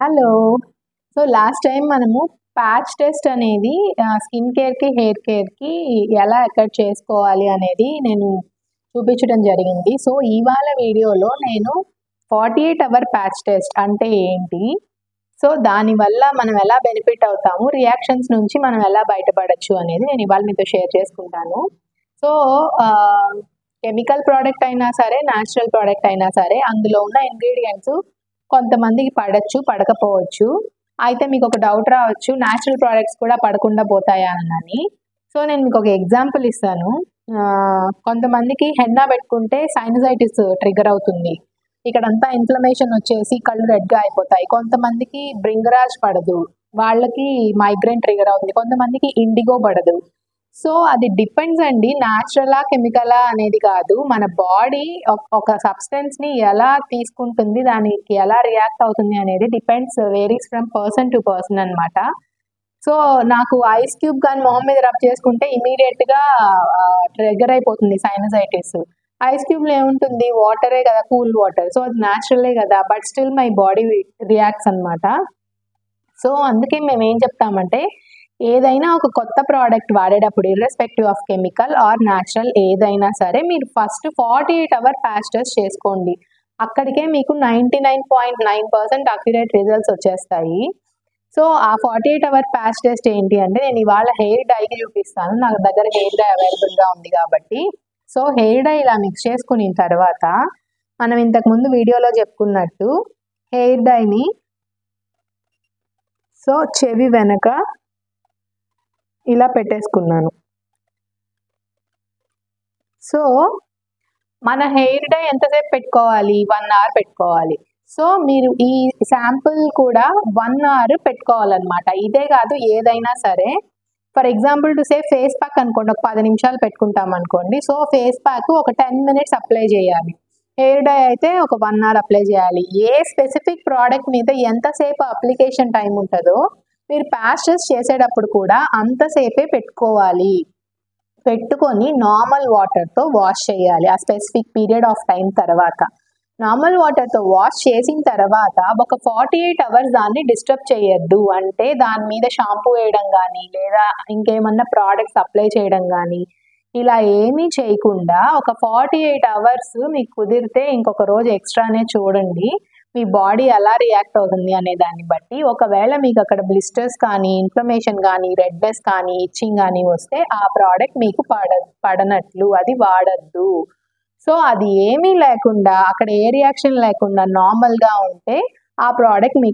Hello. So, last time మనము patch test అనేది skin కేర్‌కి, హెయిర్ కేర్‌కి ఎలా ఎక్కడ చేసుకోవాలి అనేది నేను చూపించడం జరిగింది. సో, ఇవాళ వీడియోలో నేను 48 అవర్ ప్యాచ్ టెస్ట్ అంటే ఏంటి? సో, దానివల్ల మనం ఎలా బెనిఫిట్ అవుతాము? రియాక్షన్స్ నుంచి మనం ఎలా బయటపడొచ్చు అనేది నేను ఇవాళ మీతో షేర్ చేసుకుంటాను. సో, కెమికల్ ప్రోడక్ట్ అయినా సరే, న్యాచురల్ ప్రోడక్ట్ అయినా సరే అందులో ఉన్న ఇంగ్రీడియెంట్స్ కొంతమందికి పడొచ్చు, పడకపోవచ్చు. అయితే మీకొక డౌట్ రావచ్చు, న్యాచురల్ ప్రొడక్ట్స్ కూడా పడకుండా పోతాయా అని. సో, నేను మీకొక ఎగ్జాంపుల్ ఇస్తాను. కొంతమందికి హెన్నా పెట్టుకుంటే సైనసైటిస్ ట్రిగ్గర్ అవుతుంది. ఇక్కడంతా ఇన్‌ఫ్లమేషన్ వచ్చేసి కళ్ళు రెడ్‌గా అయిపోతాయి. కొంతమందికి భృంగరాజ్ పడదు. వాళ్ళకి మైగ్రేన్ ట్రిగ్గర్ అవుతుంది. కొంతమందికి ఇండిగో పడదు. సో, అది డిపెండ్స్ అండి. న్యాచురలా, కెమికలా అనేది కాదు. మన బాడీ ఒక సబ్స్టెన్స్‌ని ఎలా తీసుకుంటుంది, దానికి ఎలా రియాక్ట్ అవుతుంది అనేది varies from person to person అనమాట. సో, నాకు ఐస్ క్యూబ్ గాని మొహం మీద రబ్ చేసుకుంటే ఇమ్మీడియేట్‌గా ట్రిగ్గర్ అయిపోతుంది సైనసైటిస్. ఐస్ క్యూబ్‌లో ఏముంటుంది? వాటరే కదా! Cool water. సో, అది న్యాచురలే కదా! But still my body reacts అనమాట. సో, అందుకే మేమేం చెప్తామంటే, ఏదైనా ఒక కొత్త ప్రోడక్ట్ వాడేటప్పుడు irrespective of chemical or natural ఏదైనా సరే మీరు ఫస్ట్ 48 అవర్ ప్యాచ్ టెస్ట్ చేసుకోండి. అక్కడికే మీకు 99.9% అక్యురేట్ రిజల్ట్స్ వచ్చేస్తాయి. సో, ఆ 48 అవర్ ప్యాచ్ టెస్ట్ ఏంటి అంటే, నేను ఇవాళ హెయిర్ డైకి చూపిస్తాను. నా దగ్గర హెయిర్ డై అవైలబుల్‌గా ఉంది కాబట్టి. సో, హెయిర్ డై ఇలా మిక్స్ చేసుకున్న తర్వాత, మనం ఇంతకుముందు వీడియోలో చెప్పుకున్నట్టు హెయిర్ డైని సో, చెవి వెనక ఇలా పెట్టేసుకున్నాను. సో, మన హెయిర్ డై ఎంతసేపు పెట్టుకోవాలి? 1 అవర్ పెట్టుకోవాలి. సో, మీరు ఈ శాంపుల్ కూడా 1 అవర్ పెట్టుకోవాలన్నమాట. ఇదే కాదు ఏదైనా సరే. For example to say face pack అనుకోండి. ఒక 10 నిమిషాలు పెట్టుకుంటాం అనుకోండి. సో, ఫేస్ ప్యాక్ ఒక 10 మినిట్స్ అప్లై చేయాలి. హెయిర్ డై అయితే ఒక 1 అవర్ అప్లై చేయాలి. ఏ స్పెసిఫిక్ ప్రోడక్ట్ మీద ఎంతసేపు అప్లికేషన్ టైం ఉంటుందో మీరు ప్యాచ్ టెస్ట్ చేసేటప్పుడు కూడా అంతసేపే పెట్టుకోవాలి. పెట్టుకొని నార్మల్ వాటర్‌తో వాష్ చేయాలి. ఆ స్పెసిఫిక్ పీరియడ్ ఆఫ్ టైం తర్వాత. నార్మల్ వాటర్‌తో వాష్ చేసిన తర్వాత ఒక 48 అవర్స్ దాన్ని డిస్టర్బ్ చేయొద్దు. అంటే దాని మీద షాంపూ వేయడం గానీ, లేదా ఇంకేమన్నా ప్రొడక్ట్స్ అప్లై చేయడం గానీ, ఇలా ఏమీ చేయకుండా ఒక 48 అవర్స్ మీకు కుదిరితే ఇంకొక రోజు ఎక్స్‌ట్రానే చూడండి. మీ బాడీ ఎలా రియాక్ట్ అవుతుంది అనే దాన్ని బట్టి. ఒకవేళ మీకు అక్కడ బ్లిస్టర్స్ కానీ, ఇన్‌ఫ్లమేషన్ గానీ, రెడ్‌నెస్ కానీ, ఇచ్చింగ్ గానీ వస్తే ఆ ప్రోడక్ట్ మీకు పడనట్లు అది వాడొద్దు. సో, అది ఏమీ లేకుండా అక్కడ ఏ రియాక్షన్ లేకుండా నార్మల్‌గా ఉంటే ఆ ప్రోడక్ట్ మీకు